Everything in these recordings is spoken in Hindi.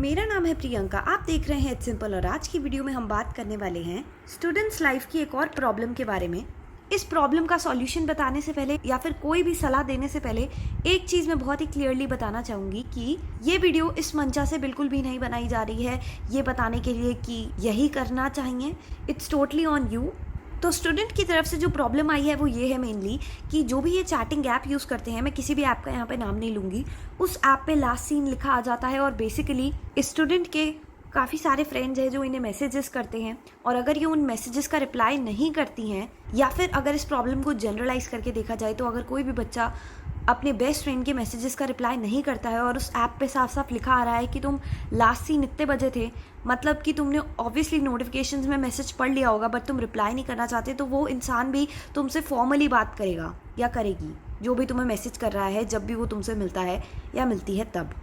मेरा नाम है प्रियंका। आप देख रहे हैं इट्स सिंपल और आज की वीडियो में हम बात करने वाले हैं स्टूडेंट्स लाइफ की एक और प्रॉब्लम के बारे में। इस प्रॉब्लम का सॉल्यूशन बताने से पहले या फिर कोई भी सलाह देने से पहले एक चीज़ मैं बहुत ही क्लियरली बताना चाहूँगी कि ये वीडियो इस मंशा से बिल्कुल भी नहीं बनाई जा रही है ये बताने के लिए कि यही करना चाहिए। It's totally on you. तो स्टूडेंट की तरफ से जो प्रॉब्लम आई है वो ये है मेनली कि जो भी ये चैटिंग ऐप यूज़ करते हैं, मैं किसी भी ऐप का यहाँ पे नाम नहीं लूँगी, उस ऐप पे लास्ट सीन लिखा आ जाता है और बेसिकली स्टूडेंट के काफ़ी सारे फ्रेंड्स हैं जो इन्हें मैसेजेस करते हैं और अगर ये उन मैसेजेस का रिप्लाई नहीं करती हैं या फिर अगर इस प्रॉब्लम को जनरलाइज करके देखा जाए तो अगर कोई भी बच्चा अपने बेस्ट फ्रेंड के मैसेजेस का रिप्लाई नहीं करता है और उस ऐप पे साफ साफ लिखा आ रहा है कि तुम लास्ट सीन इतने बजे थे, मतलब कि तुमने ऑब्वियसली नोटिफिकेशंस में मैसेज पढ़ लिया होगा बट तुम रिप्लाई नहीं करना चाहते, तो वो इंसान भी तुमसे फॉर्मली बात करेगा या करेगी जो भी तुम्हें मैसेज कर रहा है जब भी वो तुमसे मिलता है या मिलती है तब,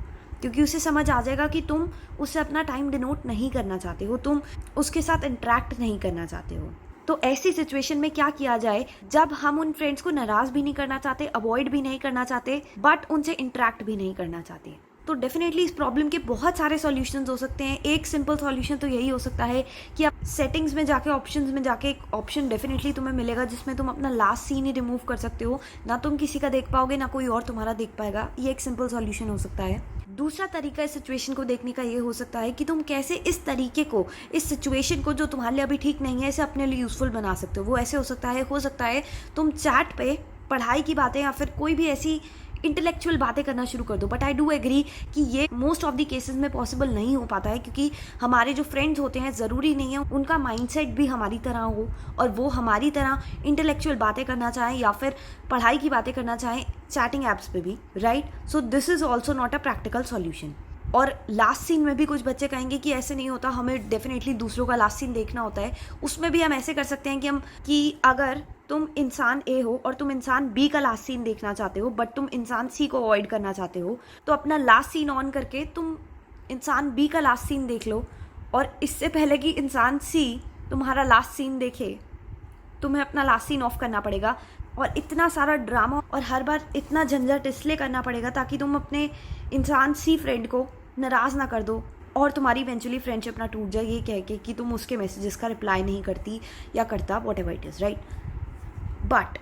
क्योंकि उसे समझ आ जाएगा कि तुम उससे अपना टाइम डिनोट नहीं करना चाहते हो, तुम उसके साथ इंटरेक्ट नहीं करना चाहते हो। तो ऐसी सिचुएशन में क्या किया जाए जब हम उन फ्रेंड्स को नाराज भी नहीं करना चाहते, अवॉइड भी नहीं करना चाहते, बट उनसे इंटरेक्ट भी नहीं करना चाहते। तो डेफिनेटली इस प्रॉब्लम के बहुत सारे सॉल्यूशंस हो सकते हैं। एक सिंपल सॉल्यूशन तो यही हो सकता है कि आप सेटिंग्स में जाके ऑप्शंस में जाके एक ऑप्शन डेफिनेटली तुम्हें मिलेगा जिसमें तुम अपना लास्ट सीन ही रिमूव कर सकते हो। ना तुम किसी का देख पाओगे ना कोई और तुम्हारा देख पाएगा। ये एक सिंपल सॉल्यूशन हो सकता है। दूसरा तरीका इस सिचुएशन को देखने का ये हो सकता है कि तुम कैसे इस तरीके को, इस सिचुएशन को जो तुम्हारे लिए अभी ठीक नहीं है, इसे अपने लिए यूजफुल बना सकते हो। वो ऐसे हो सकता है तुम चैट पे पढ़ाई की बातें या फिर कोई भी ऐसी इंटेलेक्चुअल बातें करना शुरू कर दो। बट आई डू एग्री कि ये मोस्ट ऑफ द केसेस में पॉसिबल नहीं हो पाता है क्योंकि हमारे जो फ्रेंड्स होते हैं ज़रूरी नहीं है उनका माइंडसेट भी हमारी तरह हो और वो हमारी तरह इंटेलेक्चुअल बातें करना चाहें या फिर पढ़ाई की बातें करना चाहें चैटिंग ऐप्स पे भी, right. So this is also not a practical solution. और लास्ट सीन में भी कुछ बच्चे कहेंगे कि ऐसे नहीं होता, हमें डेफिनेटली दूसरों का लास्ट सीन देखना होता है। उसमें भी हम ऐसे कर सकते हैं कि अगर तुम इंसान ए हो और तुम इंसान बी का लास्ट सीन देखना चाहते हो बट तुम इंसान सी को अवॉइड करना चाहते हो, तो अपना लास्ट सीन ऑन करके तुम इंसान बी का लास्ट सीन देख लो और इससे पहले कि इंसान सी तुम्हारा लास्ट सीन देखे तुम्हें अपना लास्ट सीन ऑफ करना पड़ेगा और इतना सारा ड्रामा और हर बार इतना झंझट इसलिए करना पड़ेगा ताकि तुम अपने इंसान सी फ्रेंड को नाराज़ ना कर दो और तुम्हारी इवेंचुअली फ्रेंडशिप ना टूट जाए ये कह के कि तुम उसके मैसेजेस का रिप्लाई नहीं करती या करता, what ever it is, right. But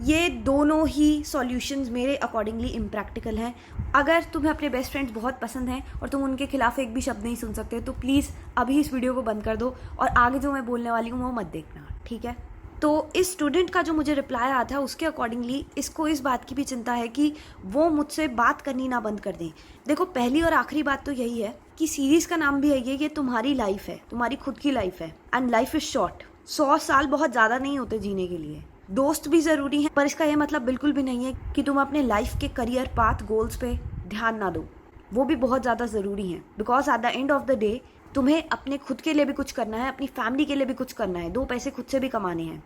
ये दोनों ही सॉल्यूशंस मेरे अकॉर्डिंगली इम्प्रैक्टिकल हैं। अगर तुम्हें अपने बेस्ट फ्रेंड्स बहुत पसंद हैं और तुम उनके खिलाफ एक भी शब्द नहीं सुन सकते तो प्लीज़ अभी इस वीडियो को बंद कर दो और आगे जो मैं बोलने वाली हूँ वो मत देखना, ठीक है। तो इस स्टूडेंट का जो मुझे रिप्लाई आया था उसके अकॉर्डिंगली इसको इस बात की भी चिंता है कि वो मुझसे बात करनी ना बंद कर दें। देखो, पहली और आखिरी बात तो यही है कि सीरीज़ का नाम भी है ये तुम्हारी लाइफ है, तुम्हारी खुद की लाइफ है एंड लाइफ इज़ शॉर्ट। 100 साल बहुत ज़्यादा नहीं होते जीने के लिए। दोस्त भी ज़रूरी हैं पर इसका ये मतलब बिल्कुल भी नहीं है कि तुम अपने लाइफ के करियर पाथ गोल्स पे ध्यान ना दो, वो भी बहुत ज़्यादा ज़रूरी हैं। Because at the end of the day तुम्हें अपने खुद के लिए भी कुछ करना है, अपनी फैमिली के लिए भी कुछ करना है, 2 पैसे खुद से भी कमाने हैं।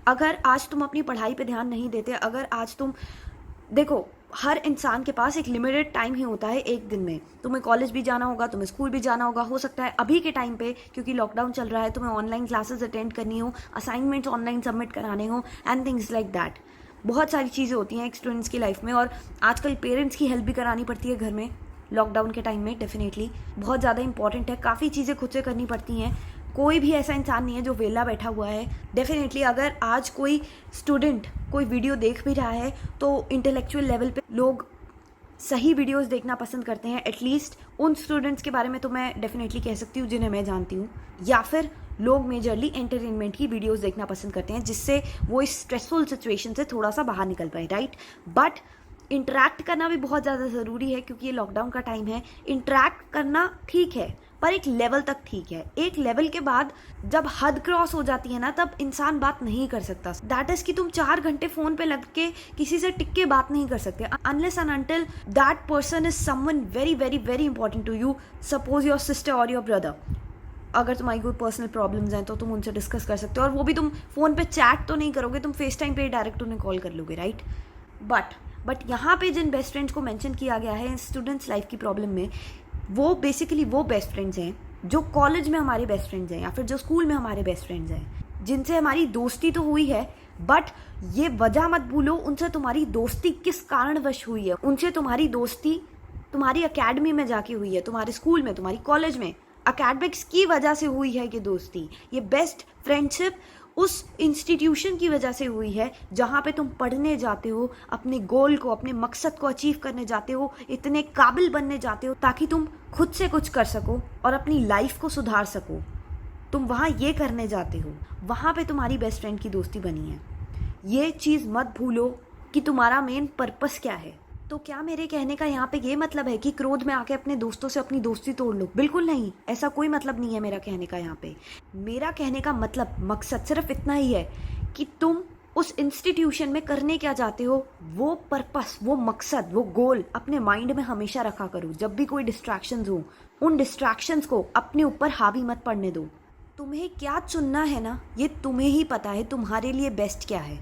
अगर आज तुम अपनी पढ़ाई पे ध्यान नहीं देते, अगर आज तुम देखो, हर इंसान के पास एक लिमिटेड टाइम ही होता है एक दिन में। तुम्हें कॉलेज भी जाना होगा, तुम्हें स्कूल भी जाना होगा, हो सकता है अभी के टाइम पे क्योंकि लॉकडाउन चल रहा है तुम्हें ऑनलाइन क्लासेस अटेंड करनी हो, असाइनमेंट्स ऑनलाइन सबमिट कराने हो एंड थिंग्स लाइक दैट। बहुत सारी चीज़ें होती हैं एक स्टूडेंट्स की लाइफ में और आजकल पेरेंट्स की हेल्प भी करानी पड़ती है घर में लॉकडाउन के टाइम में। डेफिनेटली बहुत ज़्यादा इंपॉर्टेंट है, काफ़ी चीज़ें खुद से करनी पड़ती हैं। कोई भी ऐसा इंसान नहीं है जो वेला बैठा हुआ है। डेफिनेटली अगर आज कोई स्टूडेंट कोई वीडियो देख भी रहा है तो इंटेलेक्चुअल लेवल पे लोग सही वीडियोस देखना पसंद करते हैं। एटलीस्ट उन स्टूडेंट्स के बारे में तो मैं डेफिनेटली कह सकती हूँ जिन्हें मैं जानती हूँ, या फिर लोग मेजरली एंटरटेनमेंट की वीडियोस देखना पसंद करते हैं जिससे वो इस स्ट्रेसफुल सिचुएशन से थोड़ा सा बाहर निकल पाए, राइट। बट इंटरेक्ट करना भी बहुत ज़्यादा ज़रूरी है क्योंकि ये लॉकडाउन का टाइम है। इंटरेक्ट करना ठीक है पर एक लेवल तक ठीक है। एक लेवल के बाद जब हद क्रॉस हो जाती है ना तब इंसान बात नहीं कर सकता। दैट इज कि तुम 4 घंटे फोन पे लग के किसी से टिक के बात नहीं कर सकते unless and until that person is someone very very very important to you. Suppose your sister और योर ब्रदर, अगर तुम्हारी कोई पर्सनल प्रॉब्लम्स हैं तो तुम उनसे डिस्कस कर सकते हो और वो भी तुम फोन पे चैट तो नहीं करोगे, तुम फेस टाइम पे डायरेक्ट उन्हें कॉल कर लोगे, राइट। बट यहाँ पे जिन बेस्ट फ्रेंड्स को मेंशन किया गया है स्टूडेंट्स लाइफ की प्रॉब्लम में, वो बेसिकली वो बेस्ट फ्रेंड्स हैं जो कॉलेज में हमारे बेस्ट फ्रेंड्स हैं या फिर जो स्कूल में हमारे बेस्ट फ्रेंड्स हैं, जिनसे हमारी दोस्ती तो हुई है बट ये वजह मत भूलो उनसे तुम्हारी दोस्ती किस कारणवश हुई है। उनसे तुम्हारी दोस्ती तुम्हारी एकेडमी में जाके हुई है, तुम्हारे स्कूल में, तुम्हारी कॉलेज में, एकेडमिक्स की वजह से हुई है ये दोस्ती, ये बेस्ट फ्रेंडशिप उस इंस्टीट्यूशन की वजह से हुई है जहाँ पे तुम पढ़ने जाते हो, अपने गोल को, अपने मकसद को अचीव करने जाते हो, इतने काबिल बनने जाते हो ताकि तुम खुद से कुछ कर सको और अपनी लाइफ को सुधार सको। तुम वहाँ ये करने जाते हो, वहाँ पे तुम्हारी बेस्ट फ्रेंड की दोस्ती बनी है। ये चीज़ मत भूलो कि तुम्हारा मेन पर्पस क्या है। तो क्या मेरे कहने का यहाँ पे ये मतलब है कि क्रोध में आके अपने दोस्तों से अपनी दोस्ती तोड़ लो? बिल्कुल नहीं, ऐसा कोई मतलब नहीं है मेरा कहने का यहाँ पे। मेरा कहने का मतलब, मकसद सिर्फ इतना ही है कि तुम उस इंस्टीट्यूशन में करने क्या चाहते हो, वो पर्पस, वो मकसद, वो गोल अपने माइंड में हमेशा रखा करो। जब भी कोई डिस्ट्रैक्शंस हो, उन डिस्ट्रैक्शंस को अपने ऊपर हावी मत पड़ने दो। तुम्हें क्या चुनना है ना, ये तुम्हें ही पता है तुम्हारे लिए बेस्ट क्या है,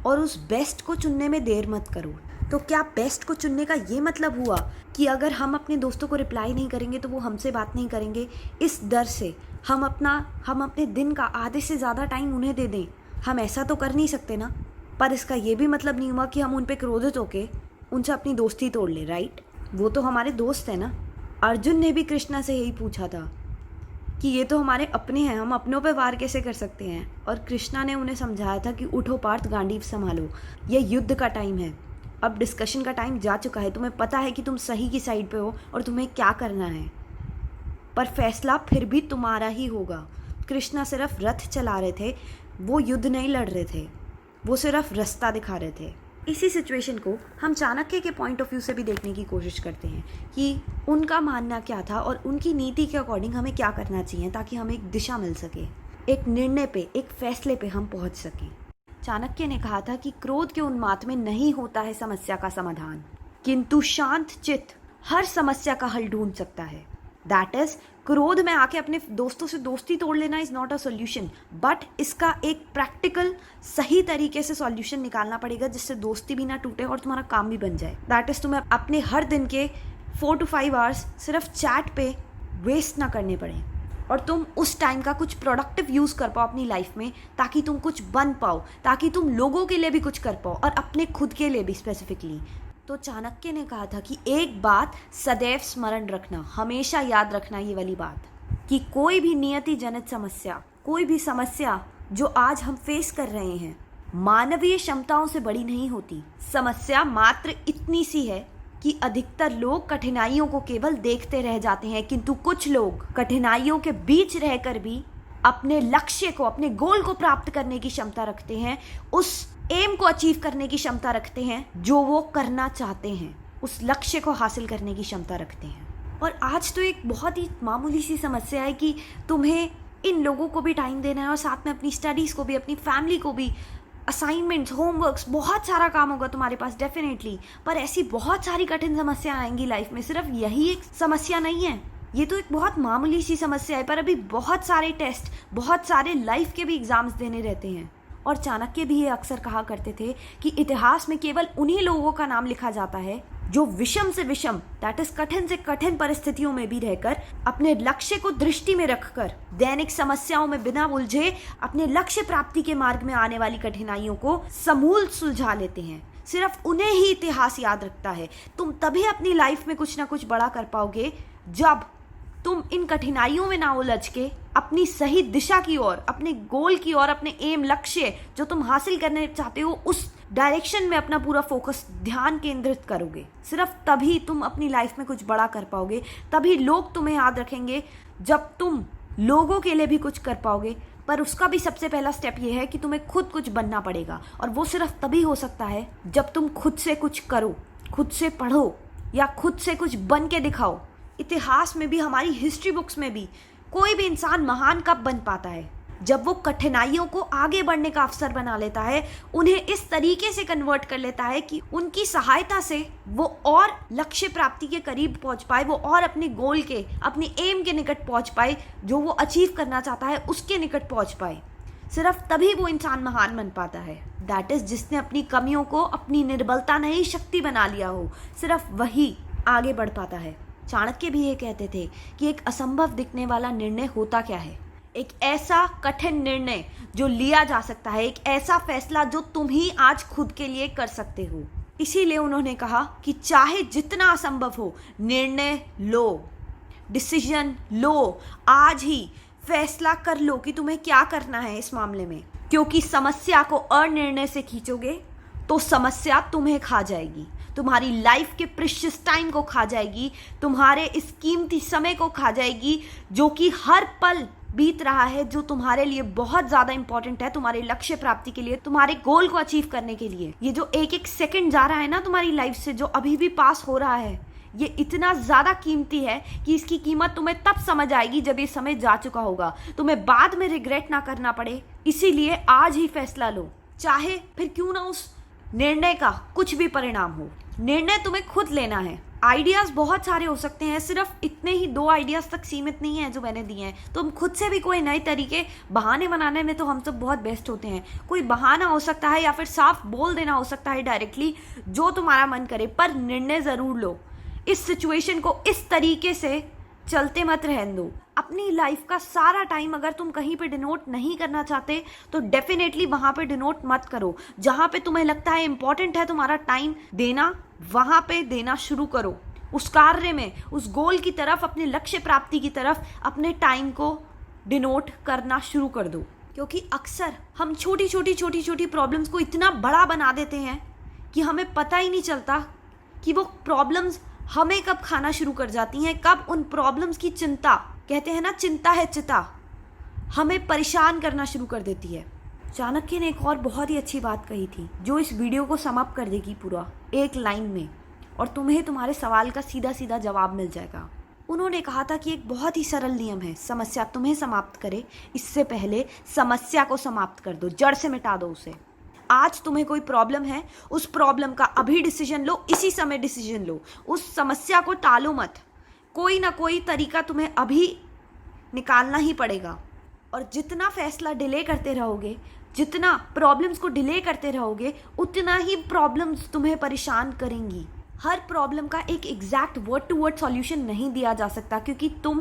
और उस बेस्ट को चुनने में देर मत करो। तो क्या बेस्ट को चुनने का ये मतलब हुआ कि अगर हम अपने दोस्तों को रिप्लाई नहीं करेंगे तो वो हमसे बात नहीं करेंगे, इस डर से हम अपने दिन का आधे से ज़्यादा टाइम उन्हें दे दें? हम ऐसा तो कर नहीं सकते ना। पर इसका ये भी मतलब नहीं हुआ कि हम उन पे क्रोधित होके उनसे अपनी दोस्ती तोड़ ले, राइट? वो तो हमारे दोस्त हैं ना। अर्जुन ने भी कृष्णा से यही पूछा था कि ये तो हमारे अपने हैं, हम अपनों पे वार कैसे कर सकते हैं? और कृष्णा ने उन्हें समझाया था कि उठो पार्थ, गांडीव संभालो, ये युद्ध का टाइम है, अब डिस्कशन का टाइम जा चुका है। तुम्हें पता है कि तुम सही की साइड पे हो और तुम्हें क्या करना है, पर फैसला फिर भी तुम्हारा ही होगा। कृष्णा सिर्फ रथ चला रहे थे, वो युद्ध नहीं लड़ रहे थे, वो सिर्फ रास्ता दिखा रहे थे। इसी सिचुएशन को हम चाणक्य के पॉइंट ऑफ व्यू से भी देखने की कोशिश करते हैं कि उनका मानना क्या था और उनकी नीति के अकॉर्डिंग हमें क्या करना चाहिए ताकि हमें एक दिशा मिल सके, एक निर्णय पे, एक फैसले पे हम पहुंच सकें। चाणक्य ने कहा था कि क्रोध के उन्माद में नहीं होता है समस्या का समाधान, किंतु शांत चित्त हर समस्या का हल ढूंढ सकता है। दैट इज, क्रोध में आके अपने दोस्तों से दोस्ती तोड़ लेना is not a solution, but इसका एक प्रैक्टिकल सही तरीके से सॉल्यूशन निकालना पड़ेगा जिससे दोस्ती भी ना टूटे और तुम्हारा काम भी बन जाए। दैट इज, तुम्हें अपने हर दिन के 4 to 5 आवर्स सिर्फ चैट पे वेस्ट ना करने पड़े और तुम उस टाइम का कुछ प्रोडक्टिव यूज़ कर पाओ अपनी लाइफ में, ताकि तुम कुछ बन पाओ, ताकि तुम लोगों के लिए भी कुछ कर पाओ और अपने खुद के लिए भी स्पेसिफिकली। तो चाणक्य ने कहा था कि एक बात सदैव स्मरण रखना, हमेशा याद रखना ये वाली बात, कि कोई भी नियति जनित समस्या, कोई भी समस्या जो आज हम फेस कर रहे हैं, मानवीय क्षमताओं से बड़ी नहीं होती। समस्या मात्र इतनी सी है कि अधिकतर लोग कठिनाइयों को केवल देखते रह जाते हैं, किंतु कुछ लोग कठिनाइयों के बीच रहकर भी अपने लक्ष्य को, अपने गोल को प्राप्त करने की क्षमता रखते हैं, उस एम को अचीव करने की क्षमता रखते हैं जो वो करना चाहते हैं, उस लक्ष्य को हासिल करने की क्षमता रखते हैं। और आज तो एक बहुत ही मामूली सी समस्या है कि तुम्हें इन लोगों को भी टाइम देना है और साथ में अपनी स्टडीज़ को भी, अपनी फैमिली को भी, असाइनमेंट्स, होमवर्क्स, बहुत सारा काम होगा तुम्हारे पास डेफिनेटली। पर ऐसी बहुत सारी कठिन समस्या आएंगी लाइफ में, सिर्फ यही एक समस्या नहीं है, ये तो एक बहुत मामूली सी समस्या है, पर अभी बहुत सारे टेस्ट, बहुत सारे लाइफ के भी एग्जाम्स देने रहते हैं। और चाणक्य भी ये अक्सर कहा करते थे कि इतिहास में केवल उन्हीं लोगों का नाम लिखा जाता है जो विषम से विषम, दैट इज कठिन से कठिन परिस्थितियों में भी रहकर, अपने लक्ष्य को दृष्टि में रखकर, दैनिक समस्याओं में बिना उलझे अपने लक्ष्य प्राप्ति के मार्ग में आने वाली कठिनाइयों को समूल सुलझा लेते हैं। सिर्फ उन्हें ही इतिहास याद रखता है। तुम तभी अपनी लाइफ में कुछ ना कुछ बड़ा कर पाओगे जब तुम इन कठिनाइयों में ना उलझ के अपनी सही दिशा की ओर, अपने गोल की ओर, अपने एम, लक्ष्य जो तुम हासिल करने चाहते हो, उस डायरेक्शन में अपना पूरा फोकस, ध्यान केंद्रित करोगे। सिर्फ तभी तुम अपनी लाइफ में कुछ बड़ा कर पाओगे, तभी लोग तुम्हें याद रखेंगे जब तुम लोगों के लिए भी कुछ कर पाओगे। पर उसका भी सबसे पहला स्टेप ये है कि तुम्हें खुद कुछ बनना पड़ेगा, और वो सिर्फ तभी हो सकता है जब तुम खुद से कुछ करो, खुद से पढ़ो या खुद से कुछ बन के दिखाओ। इतिहास में भी, हमारी हिस्ट्री बुक्स में भी, कोई भी इंसान महान कब बन पाता है? जब वो कठिनाइयों को आगे बढ़ने का अवसर बना लेता है, उन्हें इस तरीके से कन्वर्ट कर लेता है कि उनकी सहायता से वो और लक्ष्य प्राप्ति के करीब पहुंच पाए, वो और अपने गोल के, अपने एम के निकट पहुंच पाए, जो वो अचीव करना चाहता है उसके निकट पहुंच पाए। सिर्फ तभी वो इंसान महान बन पाता है। दैट इज, जिसने अपनी कमियों को अपनी निर्बलता नहीं शक्ति बना लिया हो, सिर्फ वही आगे बढ़ पाता है। चाणक्य भी ये कहते थे कि एक असंभव दिखने वाला निर्णय होता क्या है? एक ऐसा कठिन निर्णय जो लिया जा सकता है, एक ऐसा फैसला जो तुम ही आज खुद के लिए कर सकते हो। इसीलिए उन्होंने कहा कि चाहे जितना असंभव हो, निर्णय लो, डिसीजन लो, आज ही फैसला कर लो कि तुम्हें क्या करना है इस मामले में, क्योंकि समस्या को अनिर्णय से खींचोगे तो समस्या तुम्हें खा जाएगी, तुम्हारी लाइफ के प्रीशियस टाइम को खा जाएगी, तुम्हारे इस कीमती समय को खा जाएगी जो कि हर पल बीत रहा है, जो तुम्हारे लिए बहुत ज्यादा इंपॉर्टेंट है, तुम्हारे लक्ष्य प्राप्ति के लिए, तुम्हारे गोल को अचीव करने के लिए। ये जो एक एक सेकंड जा रहा है ना तुम्हारी लाइफ से, जो अभी भी पास हो रहा है, ये इतना ज्यादा कीमती है कि इसकी कीमत तुम्हें तब समझ आएगी जब ये समय जा चुका होगा, तुम्हें बाद में रिग्रेट ना करना पड़े। इसीलिए आज ही फैसला लो, चाहे फिर क्यों ना उस निर्णय का कुछ भी परिणाम हो। निर्णय तुम्हें खुद लेना है। आइडियाज बहुत सारे हो सकते हैं, सिर्फ इतने ही 2 आइडियाज तक सीमित नहीं है जो मैंने दिए हैं। तुम खुद से भी कोई नए तरीके, बहाने बनाने में तो हम सब बहुत बेस्ट होते हैं। कोई बहाना हो सकता है या फिर साफ बोल देना हो सकता है डायरेक्टली, जो तुम्हारा मन करे, पर निर्णय जरूर लो। इस सिचुएशन को इस तरीके से चलते मत रहने दो। अपनी लाइफ का सारा टाइम अगर तुम कहीं पे डिनोट नहीं करना चाहते तो डेफिनेटली वहां पे डिनोट मत करो। जहां पे तुम्हें लगता है इंपॉर्टेंट है तुम्हारा टाइम देना, वहां पे देना शुरू करो। उस कार्य में, उस गोल की तरफ, अपने लक्ष्य प्राप्ति की तरफ अपने टाइम को डिनोट करना शुरू कर दो। क्योंकि अक्सर हम छोटी छोटी प्रॉब्लम्स को इतना बड़ा बना देते हैं कि हमें पता ही नहीं चलता कि वो प्रॉब्लम्स हमें कब खाना शुरू कर जाती हैं, कब उन प्रॉब्लम्स की चिंता, कहते हैं ना चिंता है चिता, हमें परेशान करना शुरू कर देती है। चाणक्य ने एक और बहुत ही अच्छी बात कही थी जो इस वीडियो को समाप्त कर देगी पूरा एक लाइन में, और तुम्हें तुम्हारे सवाल का सीधा सीधा जवाब मिल जाएगा। उन्होंने कहा था कि एक बहुत ही सरल नियम है, समस्या तुम्हें समाप्त करे इससे पहले समस्या को समाप्त कर दो, जड़ से मिटा दो उसे। आज तुम्हें कोई प्रॉब्लम है, उस प्रॉब्लम का अभी डिसीजन लो, इसी समय डिसीजन लो। उस समस्या को टालो मत, कोई ना कोई तरीका तुम्हें अभी निकालना ही पड़ेगा। और जितना फैसला डिले करते रहोगे, जितना प्रॉब्लम्स को डिले करते रहोगे, उतना ही प्रॉब्लम्स तुम्हें परेशान करेंगी। हर प्रॉब्लम का एक exact word to word solution नहीं दिया जा सकता, क्योंकि तुम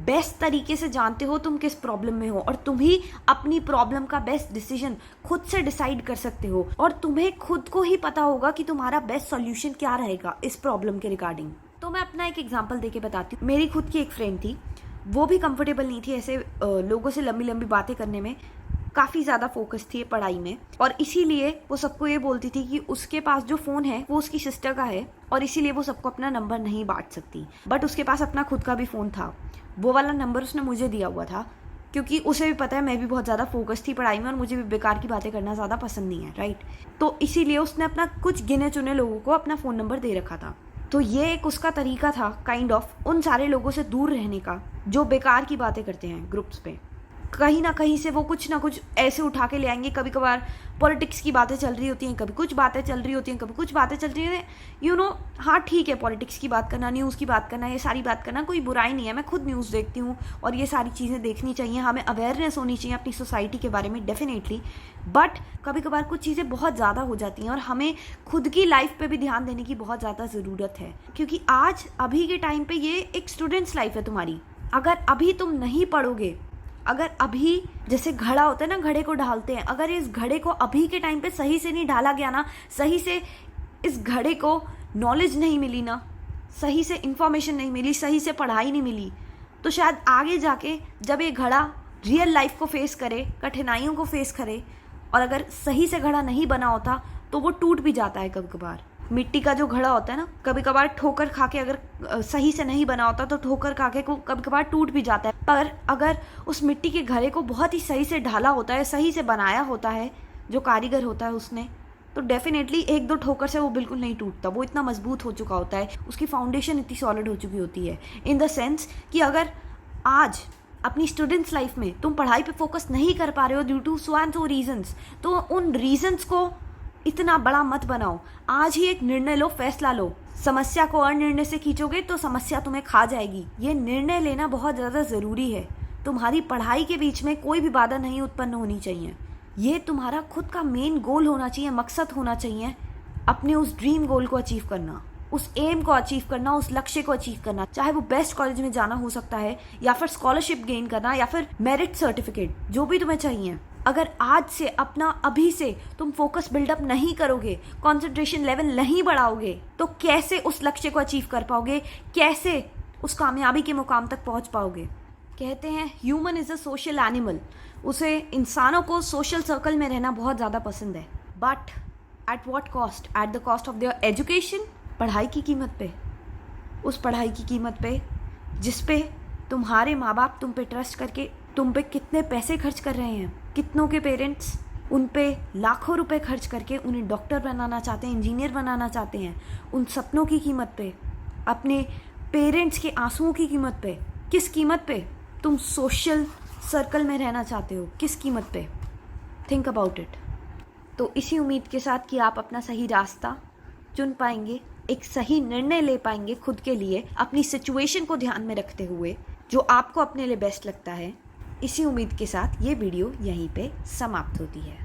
बेस्ट तरीके से जानते हो तुम किस प्रॉब्लम में हो, और तुम ही अपनी प्रॉब्लम का बेस्ट डिसीजन खुद से डिसाइड कर सकते हो। और तुम्हें खुद को ही पता होगा कि तुम्हारा बेस्ट सॉल्यूशन क्या रहेगा इस प्रॉब्लम के रिगार्डिंग। तो मैं अपना एक एग्जाम्पल देके बताती हूँ। मेरी खुद की एक फ्रेंड थी, वो भी कंफर्टेबल नहीं थी ऐसे लोगों से लंबी लंबी बातें करने में, काफ़ी ज़्यादा फोकस थी पढ़ाई में, और इसीलिए वो सबको ये बोलती थी कि उसके पास जो फ़ोन है वो उसकी सिस्टर का है, और इसीलिए वो सबको अपना नंबर नहीं बांट सकती। बट उसके पास अपना खुद का भी फ़ोन था, वो वाला नंबर उसने मुझे दिया हुआ था, क्योंकि उसे भी पता है मैं भी बहुत ज़्यादा फोकस थी पढ़ाई में और मुझे भी बेकार की बातें करना ज़्यादा पसंद नहीं है, राइट। तो इसीलिए उसने अपना कुछ गिने चुने लोगों को अपना फ़ोन नंबर दे रखा था। तो ये एक उसका तरीका था काइंड ऑफ उन सारे लोगों से दूर रहने का जो बेकार की बातें करते हैं ग्रुप्स पे। कहीं ना कहीं से वो कुछ ना कुछ ऐसे उठा के ले आएंगे। कभी कभार पॉलिटिक्स की बातें चल रही होती हैं, कभी कुछ बातें चल रही होती हैं, कभी कुछ बातें चल रही हैं, यू नो। हाँ ठीक है, पॉलिटिक्स की बात करना, न्यूज़ की बात करना, ये सारी बात करना कोई बुराई नहीं है। मैं खुद न्यूज़ देखती हूँ और ये सारी चीज़ें देखनी चाहिए, हमें अवेयरनेस होनी चाहिए अपनी सोसाइटी के बारे में, डेफिनेटली। बट कभी कभार कुछ चीज़ें बहुत ज़्यादा हो जाती हैं और हमें खुद की लाइफ पे भी ध्यान देने की बहुत ज़्यादा ज़रूरत है, क्योंकि आज अभी के टाइम पे ये एक स्टूडेंट्स लाइफ है तुम्हारी। अगर अभी तुम नहीं पढ़ोगे, अगर अभी जैसे घड़ा होता है ना, घड़े को ढालते हैं, अगर इस घड़े को अभी के टाइम पे सही से नहीं ढाला गया ना, सही से इस घड़े को नॉलेज नहीं मिली ना, सही से इंफॉर्मेशन नहीं मिली, सही से पढ़ाई नहीं मिली, तो शायद आगे जाके जब ये घड़ा रियल लाइफ को फेस करे, कठिनाइयों को फेस करे, और अगर सही से घड़ा नहीं बना होता तो वो टूट भी जाता है। कभी कभार मिट्टी का जो घड़ा होता है ना, कभी कभार ठोकर खा के अगर सही से नहीं बना होता तो ठोकर खा के कभी कभार टूट भी जाता है। पर अगर उस मिट्टी के घड़े को बहुत ही सही से ढाला होता है, सही से बनाया होता है जो कारीगर होता है उसने, तो डेफिनेटली 1-2 ठोकर से वो बिल्कुल नहीं टूटता। वो इतना मजबूत हो चुका होता है, उसकी फाउंडेशन इतनी सॉलिड हो चुकी होती है। इन द सेंस कि अगर आज अपनी स्टूडेंट्स लाइफ में तुम पढ़ाई पे फोकस नहीं कर पा रहे हो due to so and so reasons, तो उन रीजंस को इतना बड़ा मत बनाओ। आज ही एक निर्णय लो, फैसला लो। समस्या को अनिर्णय से खींचोगे तो समस्या तुम्हें खा जाएगी। ये निर्णय लेना बहुत ज़्यादा ज़रूरी है। तुम्हारी पढ़ाई के बीच में कोई भी बाधा नहीं उत्पन्न होनी चाहिए। ये तुम्हारा खुद का मेन गोल होना चाहिए, मकसद होना चाहिए, अपने उस ड्रीम गोल को अचीव करना, उस एम को अचीव करना, उस लक्ष्य को अचीव करना। चाहे वो बेस्ट कॉलेज में जाना हो सकता है, या फिर स्कॉलरशिप गेन करना, या फिर मेरिट सर्टिफिकेट, जो भी तुम्हें चाहिए। अगर आज से अपना अभी से तुम फोकस बिल्डअप नहीं करोगे, कंसंट्रेशन लेवल नहीं बढ़ाओगे, तो कैसे उस लक्ष्य को अचीव कर पाओगे, कैसे उस कामयाबी के मुकाम तक पहुंच पाओगे। कहते हैं human is a social animal, उसे इंसानों को सोशल सर्कल में रहना बहुत ज़्यादा पसंद है, but at what cost, at the cost of their education, पढ़ाई की कीमत पे, उस पढ़ाई की कीमत पे जिस पे तुम्हारे माँ बाप तुम पे ट्रस्ट करके तुम पे कितने पैसे खर्च कर रहे हैं। कितनों के पेरेंट्स उन पे लाखों रुपए खर्च करके उन्हें डॉक्टर बनाना चाहते हैं, इंजीनियर बनाना चाहते हैं। उन सपनों की कीमत पे, अपने पेरेंट्स के आंसुओं की कीमत पे, किस कीमत पे तुम सोशल सर्कल में रहना चाहते हो, किस कीमत पे। Think about it. तो इसी उम्मीद के साथ कि आप अपना सही रास्ता चुन पाएंगे, एक सही निर्णय ले पाएंगे खुद के लिए, अपनी सिचुएशन को ध्यान में रखते हुए, जो आपको अपने लिए बेस्ट लगता है, इसी उम्मीद के साथ ये वीडियो यहीं पे समाप्त होती है।